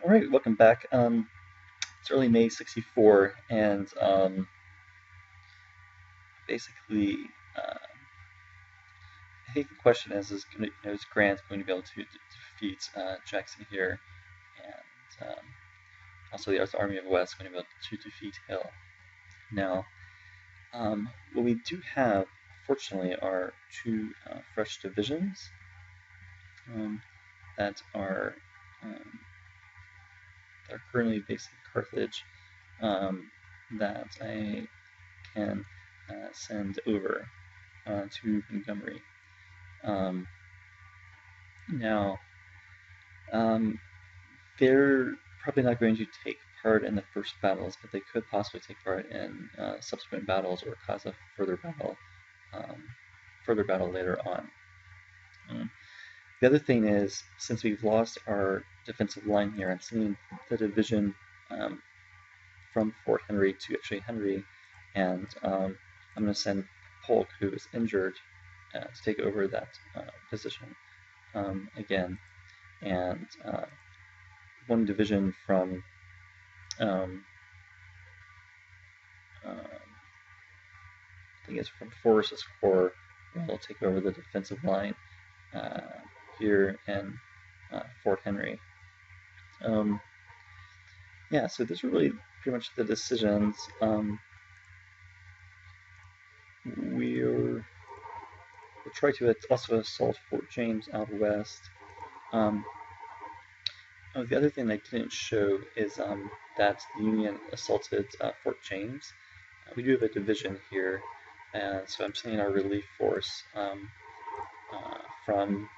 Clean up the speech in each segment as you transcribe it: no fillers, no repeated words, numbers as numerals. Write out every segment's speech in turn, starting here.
All right, welcome back. It's early May '64, and basically, uh, I think the question is Grant going to be able to defeat Jackson here, and also the Army of the West going to be able to defeat Hill. Now, what we do have, fortunately, are two fresh divisions that are currently based in Carthage that I can send over to Montgomery. Now, they're probably not going to take part in the first battles, but they could possibly take part in subsequent battles or cause a further battle later on. The other thing is, since we've lost our defensive line here, I'm sending the division from Fort Henry to actually Henry, and I'm going to send Polk, who is injured, to take over that position again, and one division from I think it's from Forrest's Corps will take over the defensive line here in Fort Henry. Yeah, so those are really pretty much the decisions. We'll try to also assault Fort James out west. The other thing I didn't show is that the Union assaulted Fort James. We do have a division here, and so I'm sending our relief force from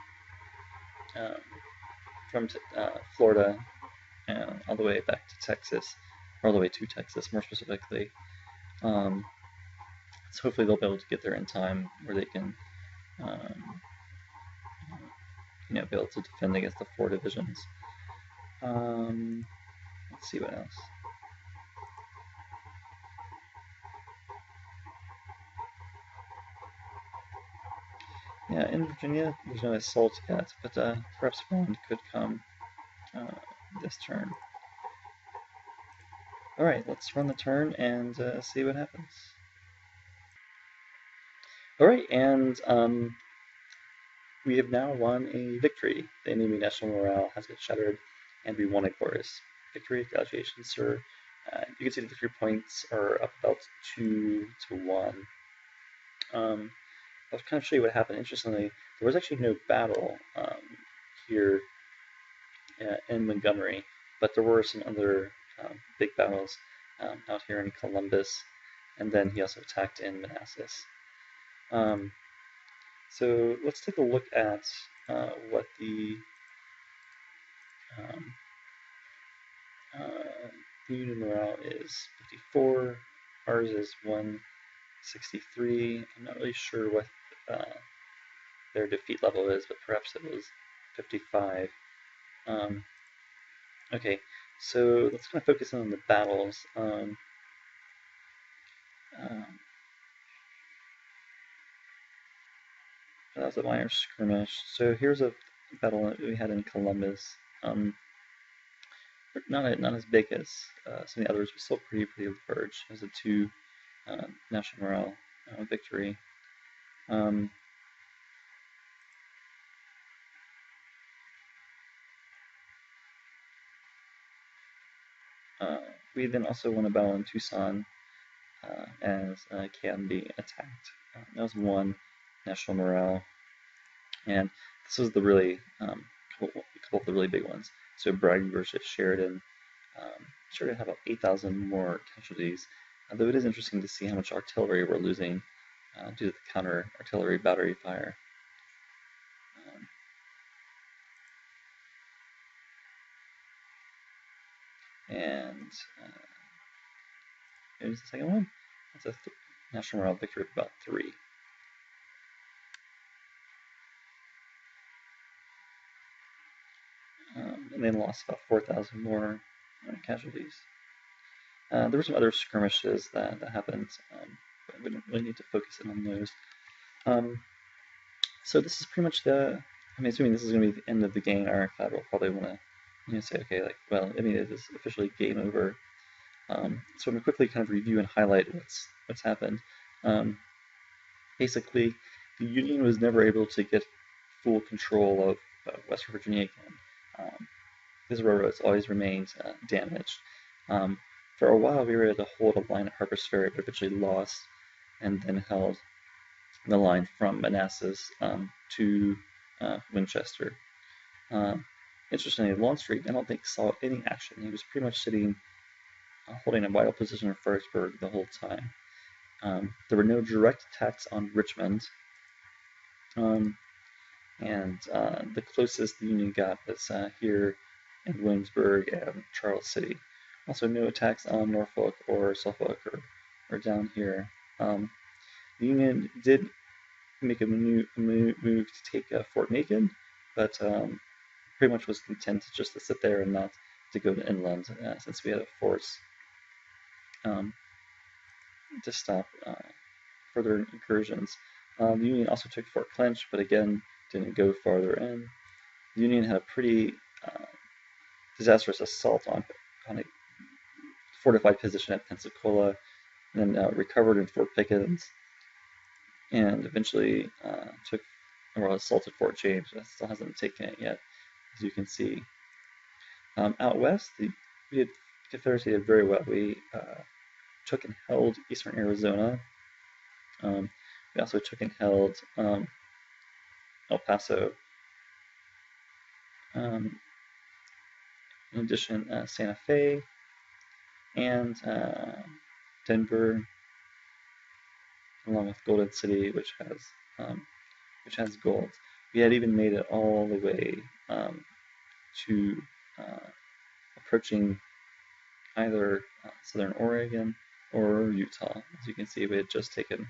Florida all the way back to Texas, or all the way to Texas, more specifically. So hopefully they'll be able to get there in time where they can, be able to defend against the four divisions. Let's see what else. Yeah, in Virginia, there's no assault yet, but perhaps one could come this turn. Alright, let's run the turn and see what happens. Alright, and we have now won a victory. The enemy national morale has been shattered, and we won a glorious victory. Congratulations, sir. You can see the victory points are up about 2 to 1. I'll kind of show you what happened. Interestingly, there was actually no battle here in Montgomery, but there were some other big battles out here in Columbus, and then he also attacked in Manassas. So let's take a look at what the Union morale is. 54. Ours is 163. I'm not really sure what their defeat level is, but perhaps it was 55. Okay, so let's kind of focus on the battles. That was a minor skirmish. So here's a battle that we had in Columbus. Not as big as some of the others, but still pretty large. It was a 2 national morale victory. We then also won a battle in Tucson as Canby attacked. That was 1 national morale, and this was the really couple of the really big ones. So Bragg versus Sheridan. Sheridan had about 8,000 more casualties, though it is interesting to see how much artillery we're losing due to the counter artillery battery fire. And here's the second one. That's a national morale victory of about 3. And then lost about 4,000 more casualties. There were some other skirmishes that happened, but we don't really need to focus in on those. So this is pretty much I'm assuming this is going to be the end of the game. Ironclad will probably want to you say, okay, like, well, I mean, it is officially game over. So I'm going to quickly kind of review and highlight what's happened. Basically, the Union was never able to get full control of West Virginia again. This railroad's always remained damaged. For a while, we were able to hold a line at Harper's Ferry, but eventually lost, and then held the line from Manassas to Winchester. Interestingly, Longstreet, I don't think saw any action. He was pretty much sitting, holding a vital position in Fredericksburg the whole time. There were no direct attacks on Richmond, and the closest the Union got was here in Williamsburg and Charles City. Also, no attacks on Norfolk or Suffolk or down here. The Union did make a move to take Fort Macon, but pretty much was content just to sit there and not to go to inland, since we had a force to stop further incursions. The Union also took Fort Clinch, but again didn't go farther in. The Union had a pretty disastrous assault on a fortified position at Pensacola, and then recovered in Fort Pickens, and eventually assaulted Fort James. It still hasn't taken it yet, as you can see. Out west, the Confederacy did very well. We took and held eastern Arizona. We also took and held El Paso. In addition, Santa Fe and Denver, along with Golden City, which has gold. We had even made it all the way to approaching either southern Oregon or Utah. As you can see, we had just taken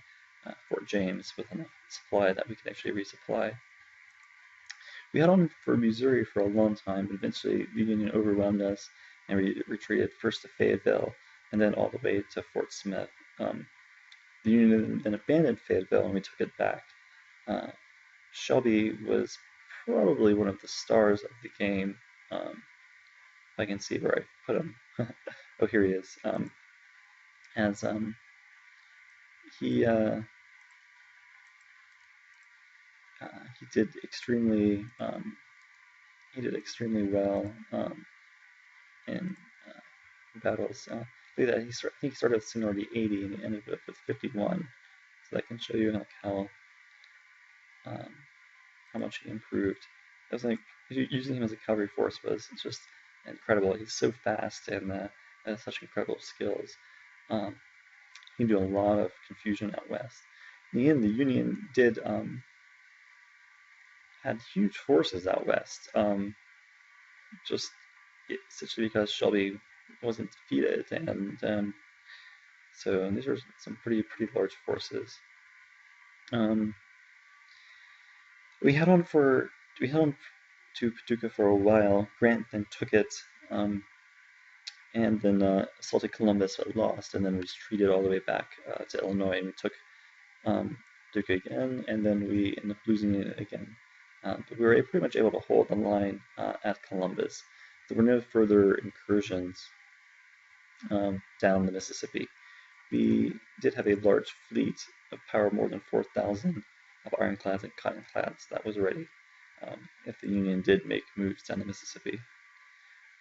Fort James with enough supply that we could actually resupply. We had on for Missouri for a long time, but eventually the Union overwhelmed us, and we retreated first to Fayetteville and then all the way to Fort Smith. The Union then abandoned Fayetteville, and we took it back. Shelby was probably one of the stars of the game. If I can see where I put him. Oh, here he is. He did extremely well in battles. Look at that. I think he started with seniority 80 and he ended up with 51. So that can show you how much he improved. It was like using him as a cavalry force was just incredible. He's so fast and has such incredible skills. He can do a lot of confusion out west. In the end, the Union did had huge forces out west. Just essentially because Shelby wasn't defeated, and so these are some pretty large forces. We held on to Paducah for a while. Grant then took it, and then assaulted Columbus but lost, and then retreated all the way back to Illinois, and we took Paducah again, and then we ended up losing it again. But we were pretty much able to hold the line at Columbus. There were no further incursions down the Mississippi. We did have a large fleet of power, more than 4,000 of ironclads and cottonclads that was ready if the Union did make moves down the Mississippi.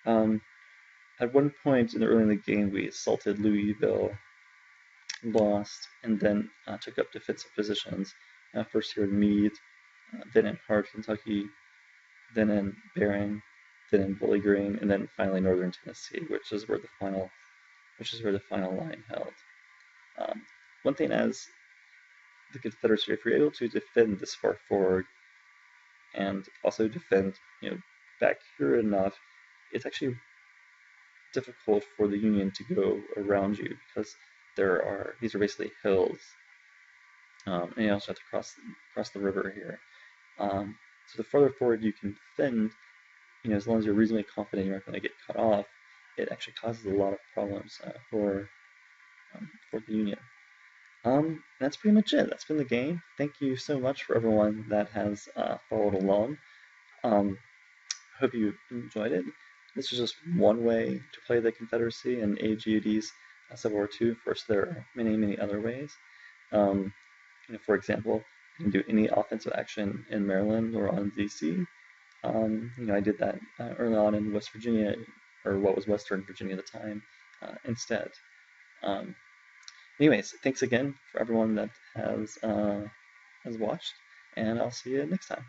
At one point early in the game, we assaulted Louisville, lost, and then took up defensive positions. First here in Meade, then in Hart, Kentucky, then in Bering, then in Bowling Green, and then finally northern Tennessee, which is where the final line held. One thing as the Confederacy, if you're able to defend this far forward and also defend, back here enough, it's actually difficult for the Union to go around you because these are basically hills, and you also have to cross the river here. So the farther forward you can defend, as long as you're reasonably confident you're not going to get cut off, it actually causes a lot of problems for the Union. That's pretty much it. That's been the game. Thank you so much for everyone that has followed along. Hope you enjoyed it. this is just one way to play the Confederacy and Ageod's Civil War II. Of course, there are many other ways. For example, you can do any offensive action in Maryland or on DC. I did that early on in West Virginia, or what was Western Virginia at the time, instead. Anyways, thanks again for everyone that has watched, and I'll see you next time.